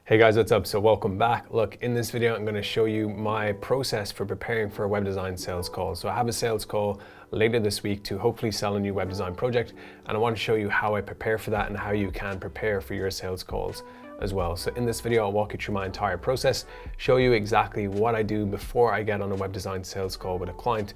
Hey guys, what's up? So welcome back. Look, in this video, I'm going to show you my process for preparing for a web design sales call. So I have a sales call later this week to hopefully sell a new web design project. And I want to show you how I prepare for that and how you can prepare for your sales calls as well. So in this video, I'll walk you through my entire process, show you exactly what I do before I get on a web design sales call with a client,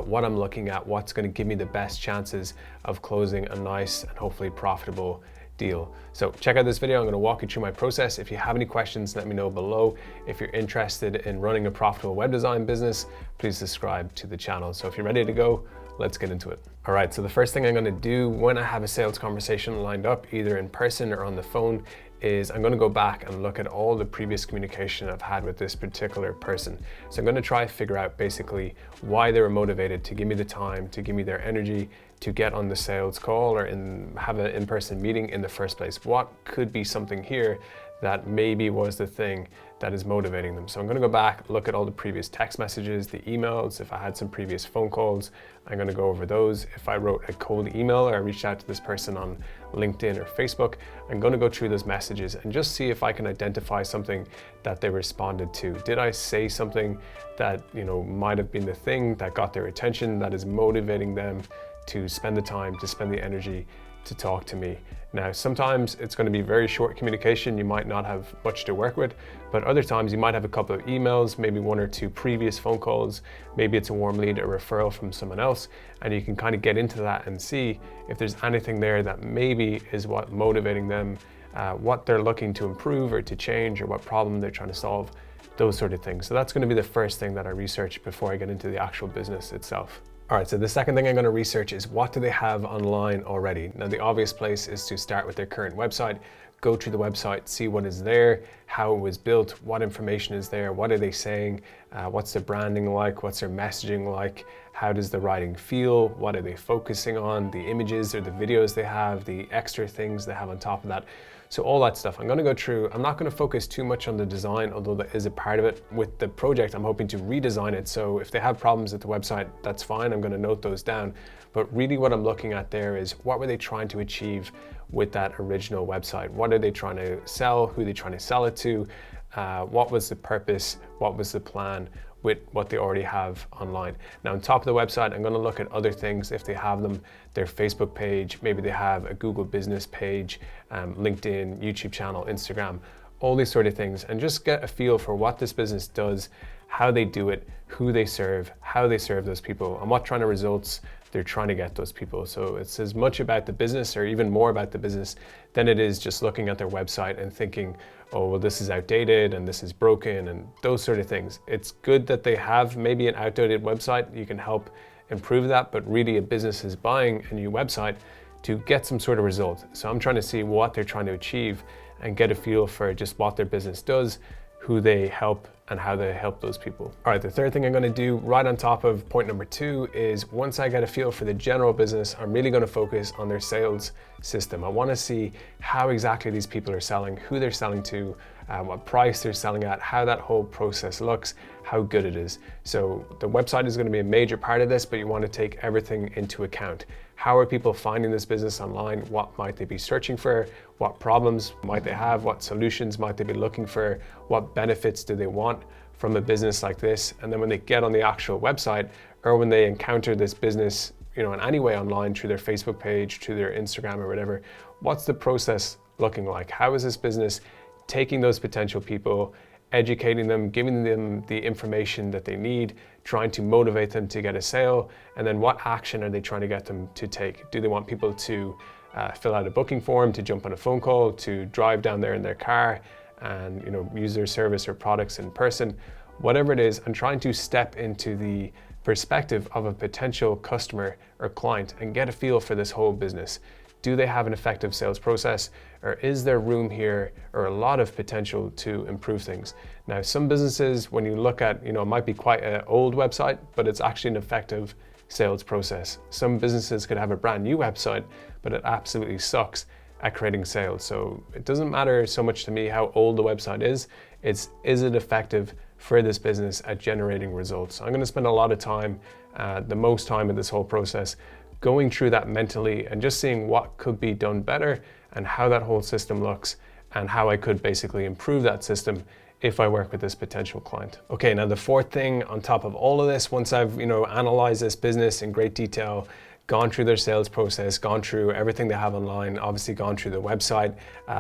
what I'm looking at, what's going to give me the best chances of closing a nice and hopefully profitable deal. So check out this video. I'm going to walk you through my process. If you have any questions, let me know below. If you're interested in running a profitable web design business, please subscribe to the channel. So if you're ready to go, let's get into it. All right, so the first thing I'm going to do when I have a sales conversation lined up, either in person or on the phone, is I'm going to go back and look at all the previous communication I've had with this particular person. So I'm going to try to figure out basically why they were motivated to give me the time, to give me their energy, to get on the sales call or have an in-person meeting in the first place. What could be something here that maybe was the thing that is motivating them? So I'm going to go back, look at all the previous text messages, the emails. If I had some previous phone calls, I'm going to go over those. If I wrote a cold email or I reached out to this person on LinkedIn or Facebook, I'm going to go through those messages and just see if I can identify something that they responded to. Did I say something that might have been the thing that got their attention, that is motivating them to spend the time, to spend the energy to talk to me? Now, sometimes it's going to be very short communication. You might not have much to work with, but other times you might have a couple of emails, maybe one or two previous phone calls, maybe it's a warm lead, a referral from someone else, and you can kind of get into that and see if there's anything there that maybe is what motivating them, what they're looking to improve or to change, or what problem they're trying to solve, those sort of things. So that's going to be the first thing that I research before I get into the actual business itself. All right, so the second thing I'm going to research is what do they have online already? Now, the obvious place is to start with their current website, go through the website, see what is there, how it was built, what information is there, what are they saying, what's their branding like, what's their messaging like, how does the writing feel, what are they focusing on, the images or the videos they have, the extra things they have on top of that. So all that stuff I'm going to go through. I'm not going to focus too much on the design, although that is a part of it. With the project, I'm hoping to redesign it. So if they have problems with the website, that's fine. I'm going to note those down. But really what I'm looking at there is what were they trying to achieve with that original website? What are they trying to sell? Who are they trying to sell it to? What was the purpose? What was the plan with what they already have online? Now, on top of the website, I'm going to look at other things if they have them, their Facebook page, maybe they have a Google business page, LinkedIn, YouTube channel, Instagram, all these sort of things, and just get a feel for what this business does, how they do it, who they serve, how they serve those people, and what kind of results they're trying to get those people. So it's as much about the business or even more about the business than it is just looking at their website and thinking, oh, well, this is outdated and this is broken and those sort of things. It's good that they have maybe an outdated website. You can help improve that, but really a business is buying a new website to get some sort of result. So I'm trying to see what they're trying to achieve and get a feel for just what their business does, who they help, and how they help those people. All right, the third thing I'm going to do right on top of point number 2 is once I get a feel for the general business, I'm really going to focus on their sales system. I want to see how exactly these people are selling, who they're selling to, what price they're selling at, how that whole process looks, how good it is. So the website is going to be a major part of this, but you want to take everything into account. How are people finding this business online? What might they be searching for? What problems might they have? What solutions might they be looking for? What benefits do they want from a business like this? And then when they get on the actual website, or when they encounter this business, in any way online, through their Facebook page, through their Instagram or whatever, what's the process looking like? How is this business taking those potential people, educating them, giving them the information that they need, trying to motivate them to get a sale, and then what action are they trying to get them to take? Do they want people to fill out a booking form, to jump on a phone call, to drive down there in their car and use their service or products in person? Whatever it is, I'm trying to step into the perspective of a potential customer or client and get a feel for this whole business. Do they have an effective sales process, or is there room here or a lot of potential to improve things? Now, some businesses, when you look at, it might be quite an old website, but it's actually an effective sales process. Some businesses could have a brand new website, but it absolutely sucks at creating sales. So it doesn't matter so much to me how old the website is it effective for this business at generating results? I'm going to spend a lot of time, the most time in this whole process, going through that mentally and just seeing what could be done better and how that whole system looks and how I could basically improve that system if I work with this potential client. Okay, now the fourth thing on top of all of this, once I've analyzed this business in great detail, gone through their sales process, gone through everything they have online, obviously gone through the website,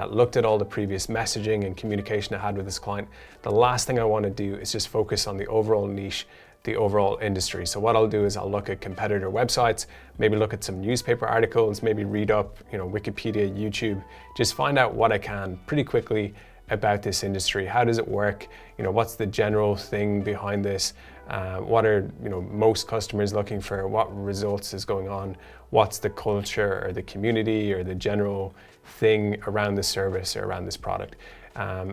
looked at all the previous messaging and communication I had with this client, the last thing I want to do is just focus on the overall niche, the overall industry. So what I'll do is I'll look at competitor websites, maybe look at some newspaper articles, maybe read up, Wikipedia, YouTube, just find out what I can pretty quickly about this industry. How does it work? What's the general thing behind this? What are most customers looking for? What results is going on? What's the culture or the community or the general thing around the service or around this product?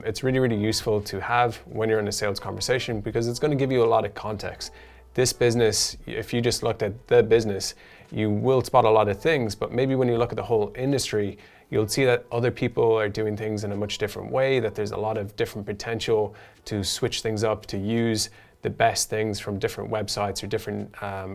It's really, really useful to have when you're in a sales conversation because it's going to give you a lot of context. This business, if you just looked at the business, you will spot a lot of things, but maybe when you look at the whole industry, you'll see that other people are doing things in a much different way, that there's a lot of different potential to switch things up, to use the best things from different websites or different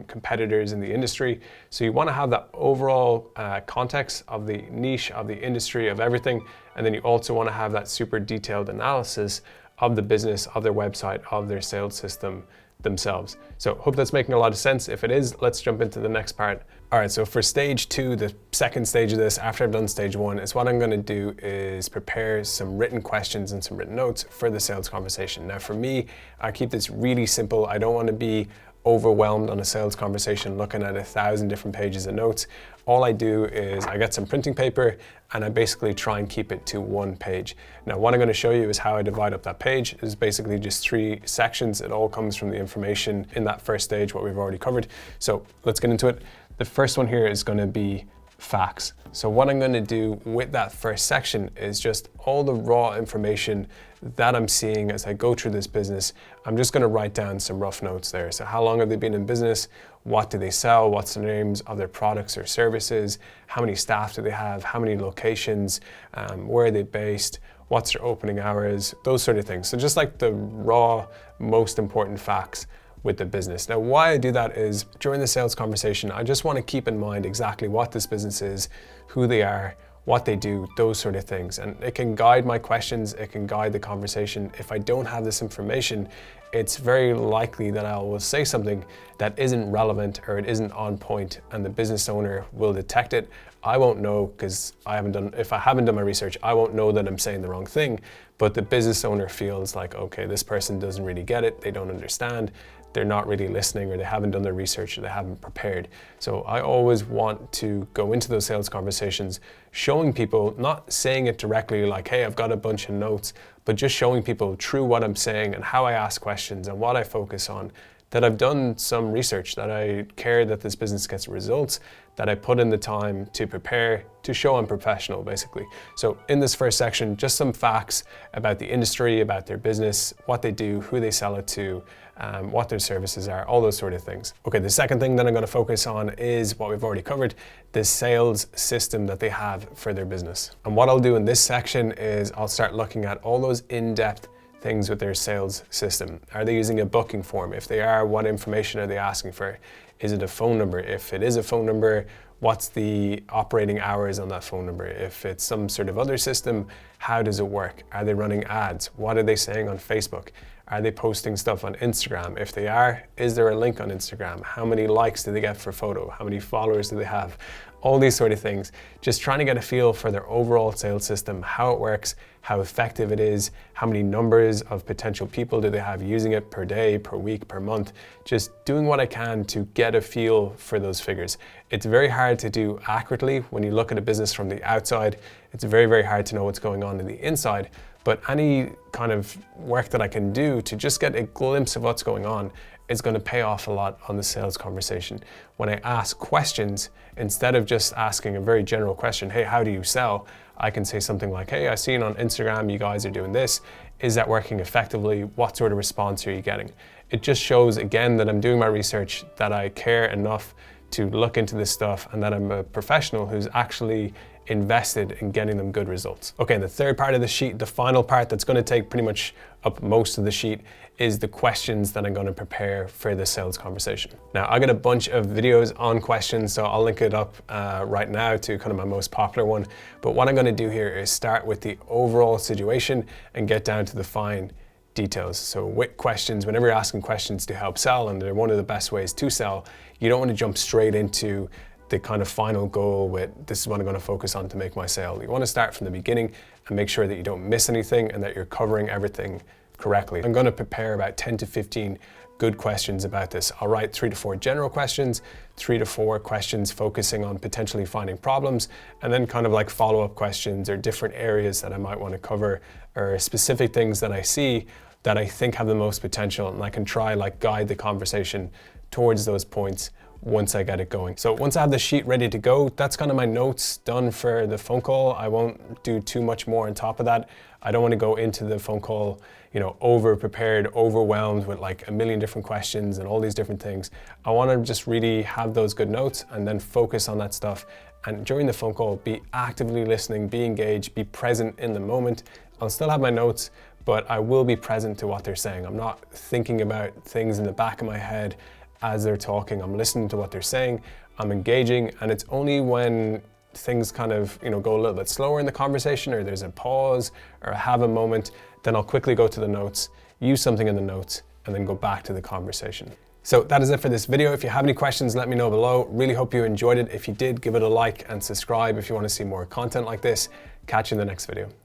competitors in the industry. So you want to have that overall context of the niche, of the industry, of everything. And then you also want to have that super detailed analysis of the business, of their website, of their sales system themselves. So hope that's making a lot of sense. If it is, let's jump into the next part. All right, so for stage 2, the second stage of this, after I've done stage 1, is what I'm going to do is prepare some written questions and some written notes for the sales conversation. Now for me, I keep this really simple. I don't want to be overwhelmed on a sales conversation looking at 1,000 different pages of notes. All I do is I get some printing paper and I basically try and keep it to 1 page. Now what I'm going to show you is how I divide up that page. It's basically just 3 sections. It all comes from the information in that first stage, what we've already covered. So let's get into it. The first one here is going to be facts. So what I'm going to do with that first section is just all the raw information that I'm seeing as I go through this business. I'm just going to write down some rough notes there. So how long have they been in business? What do they sell? What's the names of their products or services? How many staff do they have? How many locations? Where are they based? What's their opening hours? Those sort of things. So just like the raw, most important facts with the business. Now, why I do that is during the sales conversation, I just want to keep in mind exactly what this business is, who they are, what they do, those sort of things. And it can guide my questions, it can guide the conversation. If I don't have this information, it's very likely that I will say something that isn't relevant or it isn't on point, and the business owner will detect it. I won't know because if I haven't done my research, I won't know that I'm saying the wrong thing, but the business owner feels like, okay, this person doesn't really get it, they don't understand, they're not really listening, or they haven't done their research, or they haven't prepared. So I always want to go into those sales conversations showing people, not saying it directly like, hey, I've got a bunch of notes, but just showing people through what I'm saying and how I ask questions and what I focus on, that I've done some research, that I care that this business gets results, that I put in the time to prepare, to show I'm professional, basically. So in this first section, just some facts about the industry, about their business, what they do, who they sell it to, what their services are, all those sort of things. Okay, the second thing that I'm going to focus on is what we've already covered, the sales system that they have for their business. And what I'll do in this section is I'll start looking at all those in-depth things with their sales system. Are they using a booking form? If they are, what information are they asking for? Is it a phone number? If it is a phone number, what's the operating hours on that phone number? If it's some sort of other system, how does it work? Are they running ads? What are they saying on Facebook? Are they posting stuff on Instagram? If they are, is there a link on Instagram? How many likes do they get for a photo? How many followers do they have? All these sort of things. Just trying to get a feel for their overall sales system, how it works, how effective it is, how many numbers of potential people do they have using it per day, per week, per month. Just doing what I can to get a feel for those figures. It's very hard to do accurately when you look at a business from the outside. It's very, very hard to know what's going on in the inside. But any kind of work that I can do to just get a glimpse of what's going on is going to pay off a lot on the sales conversation. When I ask questions, instead of just asking a very general question, hey, how do you sell? I can say something like, hey, I seen on Instagram you guys are doing this. Is that working effectively? What sort of response are you getting? It just shows, again, that I'm doing my research, that I care enough to look into this stuff, and that I'm a professional who's actually invested in getting them good results. Okay, and the third part of the sheet, the final part that's going to take pretty much up most of the sheet, is the questions that I'm going to prepare for the sales conversation. Now, I got a bunch of videos on questions, so I'll link it up right now to kind of my most popular one. But what I'm going to do here is start with the overall situation and get down to the fine details. So with questions, whenever you're asking questions to help sell, and they're one of the best ways to sell, you don't want to jump straight into the kind of final goal with, this is what I'm going to focus on to make my sale. You want to start from the beginning and make sure that you don't miss anything and that you're covering everything correctly. I'm going to prepare about 10 to 15 good questions about this. I'll write 3 to 4 general questions, 3 to 4 questions focusing on potentially finding problems, and then kind of like follow-up questions or different areas that I might want to cover, or specific things that I see that I think have the most potential, and I can try like guide the conversation towards those points once I get it going. So once I have the sheet ready to go, that's kind of my notes done for the phone call. I won't do too much more on top of that. I don't want to go into the phone call, over prepared, overwhelmed with like a million different questions and all these different things. I want to just really have those good notes and then focus on that stuff. And during the phone call, be actively listening, be engaged, be present in the moment. I'll still have my notes, but I will be present to what they're saying. I'm not thinking about things in the back of my head as they're talking. I'm listening to what they're saying, I'm engaging, and it's only when things kind of go a little bit slower in the conversation, or there's a pause, or I have a moment, then I'll quickly go to the notes, use something in the notes, and then go back to the conversation. So that is it for this video. If you have any questions, let me know below. Really hope you enjoyed it. If you did, give it a like and subscribe if you want to see more content like this. Catch you in the next video.